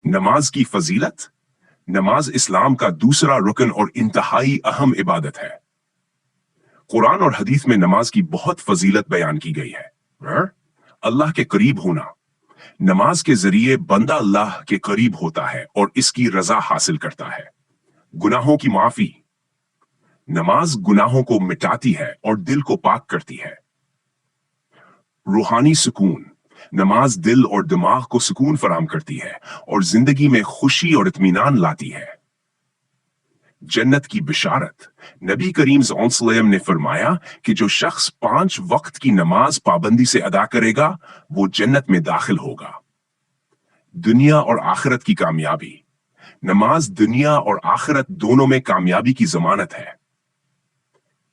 नमाज की फजीलत। नमाज इस्लाम का दूसरा रुकन और इंतहाई अहम इबादत है। कुरान और हदीस में नमाज की बहुत फजीलत बयान की गई है। अल्लाह के करीब होना। नमाज के जरिए बंदा अल्लाह के करीब होता है और इसकी रजा हासिल करता है। गुनाहों की माफी। नमाज गुनाहों को मिटाती है और दिल को पाक करती है। रूहानी सुकून। नमाज दिल और दिमाग को सुकून फराहम करती है और जिंदगी में खुशी और इत्मीनान लाती है। जन्नत की बिशारत। नबी करीम सल्लल्लाहु अलैहि वसल्लम ने फरमाया कि जो शख्स 5 वक्त की नमाज पाबंदी से अदा करेगा वो जन्नत में दाखिल होगा। दुनिया और आखिरत की कामयाबी। नमाज दुनिया और आखिरत दोनों में कामयाबी की जमानत है।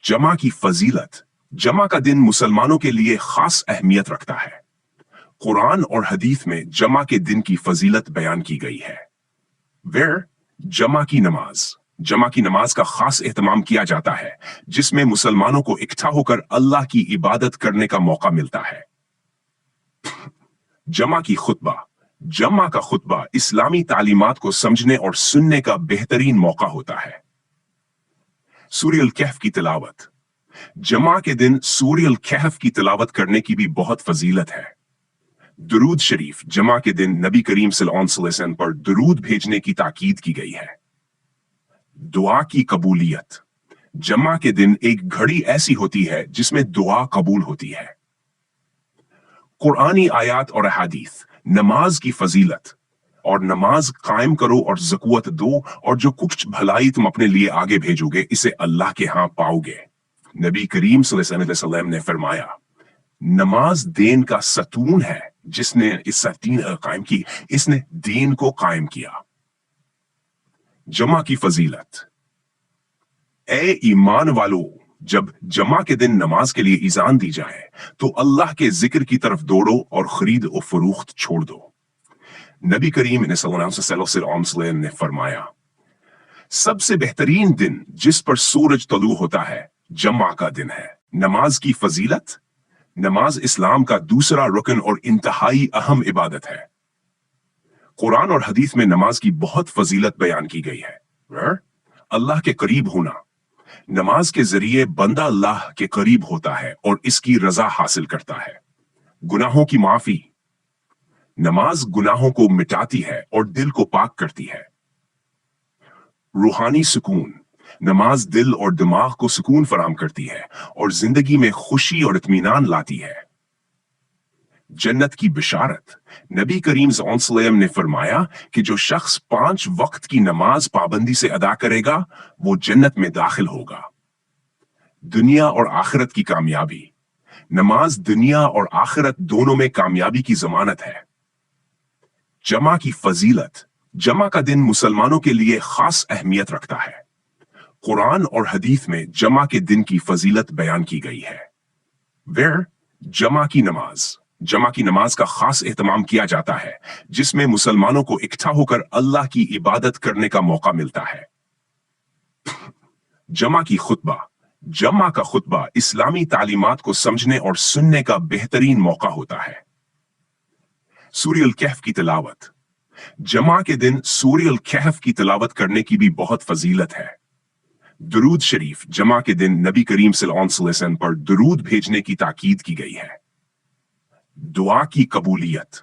जमा की फजीलत। जमा का दिन मुसलमानों के लिए खास अहमियत रखता है। कुरान और हदीस में जमा के दिन की फजीलत बयान की गई है। जमा की नमाज। जमा की नमाज का खास एहतमाम किया जाता है जिसमें मुसलमानों को इकट्ठा होकर अल्लाह की इबादत करने का मौका मिलता है। जमा की खुतबा। जमा का खुतबा इस्लामी तालीमात को समझने और सुनने का बेहतरीन मौका होता है। सूरह अल कहफ की तिलावत। जमा के दिन सूरह अल कहफ की तिलावत करने की भी बहुत फजीलत है। दुरूद शरीफ। जमा के दिन नबी करीम सल्लल्लाहु अलैहि वसल्लम पर दुरूद भेजने की ताकीद की गई है। दुआ की कबूलियत। जमा के दिन एक घड़ी ऐसी होती है जिसमें दुआ कबूल होती है। कुरानी आयात और अहादीस। नमाज की फजीलत। और नमाज कायम करो और ज़कूत दो और जो कुछ भलाई तुम अपने लिए आगे भेजोगे इसे अल्लाह के हां पाओगे। नबी करीम सल्लल्लाहु अलैहि वसल्लम ने फरमाया, नमाज दीन का सतून है। जिसने इस सतून कायम की इसने दीन को कायम किया। जमा की फजीलत। ए ईमान वालों, जब जमा के दिन नमाज के लिए इज़ान दी जाए तो अल्लाह के जिक्र की तरफ दौड़ो और खरीद और फरोख्त छोड़ दो। नबी करीम सल्लल्लाहु अलैहि वसल्लम ने फरमाया, सबसे बेहतरीन दिन जिस पर सूरज तलू होता है जमा का दिन है। नमाज की फजीलत। नमाज इस्लाम का दूसरा रुकन और इंतहाई अहम इबादत है। कुरान और हदीस में नमाज की बहुत फजीलत बयान की गई है। अल्लाह के करीब होना। नमाज के जरिए बंदा अल्लाह के करीब होता है और इसकी रजा हासिल करता है। गुनाहों की माफी। नमाज गुनाहों को मिटाती है और दिल को पाक करती है। रूहानी सुकून। नमाज दिल और दिमाग को सुकून फराहम करती है और जिंदगी में खुशी और इत्मीनान लाती है। जन्नत की बिशारत। नबी करीम सल्लल्लाहु अलैहि वसल्लम ने फरमाया कि जो शख्स 5 वक्त की नमाज पाबंदी से अदा करेगा वो जन्नत में दाखिल होगा। दुनिया और आखिरत की कामयाबी। नमाज दुनिया और आखिरत दोनों में कामयाबी की जमानत है। जमा की फजीलत। जमा का दिन मुसलमानों के लिए खास अहमियत रखता है। कुरान और हदीस में जमा के दिन की फजीलत बयान की गई है। जमा की नमाज। जमा की नमाज का खास एहतमाम किया जाता है जिसमें मुसलमानों को इकट्ठा होकर अल्लाह की इबादत करने का मौका मिलता है। जमा की खुतबा। जमा का खुतबा इस्लामी तालीमात को समझने और सुनने का बेहतरीन मौका होता है। सूरह अल कहफ की तिलावत। जमा के दिन सूरह अल कहफ की तिलावत करने की भी बहुत फजीलत है। दुरूद शरीफ। जमा के दिन नबी करीम सल्लल्लाहु अलैहि वसल्लम पर दुरूद भेजने की ताकीद की गई है। दुआ की कबूलियत।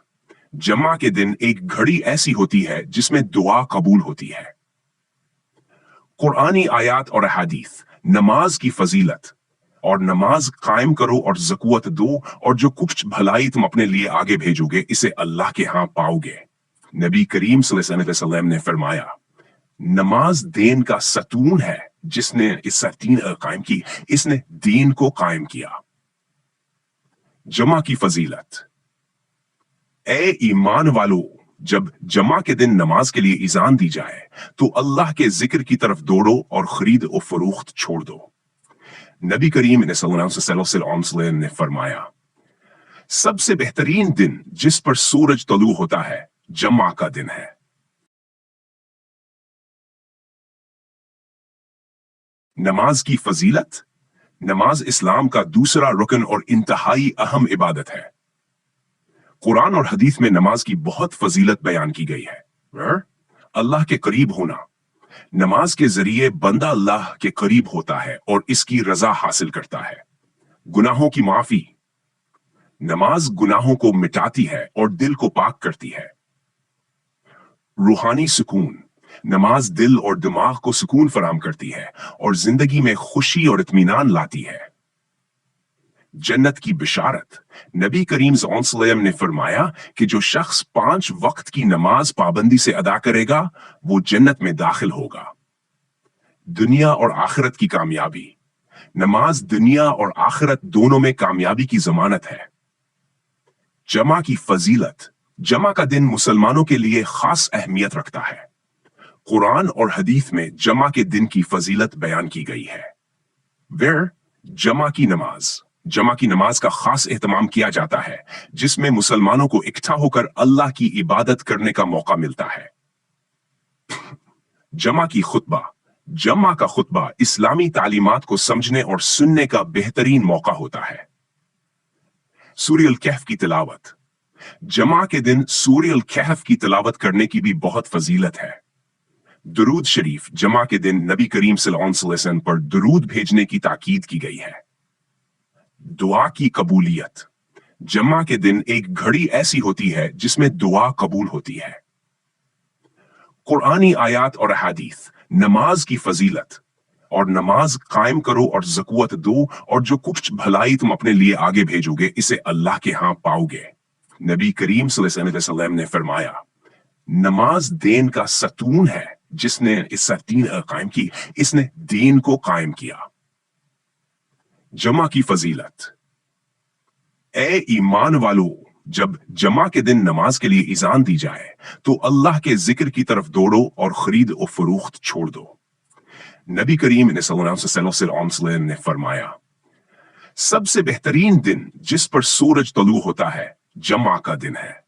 जमा के दिन एक घड़ी ऐसी होती है जिसमें दुआ कबूल होती है। कुरानी आयात और अहादीस। नमाज की फजीलत। और नमाज कायम करो और ज़कूत दो और जो कुछ भलाई तुम अपने लिए आगे भेजोगे इसे अल्लाह के हां पाओगे। नबी करीम सल्लल्लाहु अलैहि वसल्लम ने फरमाया, नमाज दीन का सतून है। जिसने इस सतून कायम की इसने दीन को कायम किया। जमा की फजीलत। ए ईमान वालों, जब जमा के दिन नमाज के लिए इज़ान दी जाए तो अल्लाह के जिक्र की तरफ दौड़ो और खरीद और फरोख्त छोड़ दो। नबी करीम सल्लल्लाहु अलैहि वसल्लम ने फरमाया, सबसे बेहतरीन दिन जिस पर सूरज तलू होता है जमा का दिन है। नमाज की फजीलत। नमाज इस्लाम का दूसरा रुकन और इंतहाई अहम इबादत है। कुरान और हदीस में नमाज की बहुत फजीलत बयान की गई है। अल्लाह के करीब होना। नमाज के जरिए बंदा अल्लाह के करीब होता है और इसकी रजा हासिल करता है। गुनाहों की माफी। नमाज गुनाहों को मिटाती है और दिल को पाक करती है। रूहानी सुकून। नमाज दिल और दिमाग को सुकून फराहम करती है और जिंदगी में खुशी और इत्मीनान लाती है। जन्नत की बिशारत। नबी करीम सल्लल्लाहु अलैहि वसल्लम ने फरमाया कि जो शख्स 5 वक्त की नमाज पाबंदी से अदा करेगा वो जन्नत में दाखिल होगा। दुनिया और आखिरत की कामयाबी। नमाज दुनिया और आखिरत दोनों में कामयाबी की जमानत है। जमा की फजीलत। जमा का दिन मुसलमानों के लिए खास अहमियत रखता है। कुरान और हदीस में जमा के दिन की फजीलत बयान की गई है। जमा की नमाज। जमा की नमाज का खास एहतमाम किया जाता है जिसमें मुसलमानों को इकट्ठा होकर अल्लाह की इबादत करने का मौका मिलता है। जमा की खुतबा। जमा का खुतबा इस्लामी तालीमात को समझने और सुनने का बेहतरीन मौका होता है। सूरह अल कहफ की तिलावत। जमा के दिन सूरह अल कहफ की तिलावत करने की भी बहुत फजीलत है। दुरूद शरीफ। जमा के दिन नबी करीम सल्लल्लाहु अलैहि वसल्लम पर दुरूद भेजने की ताकीद की गई है। दुआ की कबूलियत। जमा के दिन एक घड़ी ऐसी होती है जिसमें दुआ कबूल होती है। कुरानी आयात और अहादीस। नमाज की फजीलत। और नमाज कायम करो और ज़कूत दो और जो कुछ भलाई तुम अपने लिए आगे भेजोगे इसे अल्लाह के हां पाओगे। नबी करीम सल्लल्लाहु अलैहि वसल्लम ने फरमाया, नमाज दीन का सतून है। जिसने इस सतून कायम की इसने दीन को कायम किया। जमा की फजीलत। ए ईमान वालों, जब जमा के दिन नमाज के लिए इजान दी जाए तो अल्लाह के जिक्र की तरफ दौड़ो और खरीद और फरोख्त छोड़ दो। नबी करीम सल्लल्लाहु अलैहि वसल्लम ने फरमाया, सबसे बेहतरीन दिन जिस पर सूरज तलू होता है जमा का दिन है।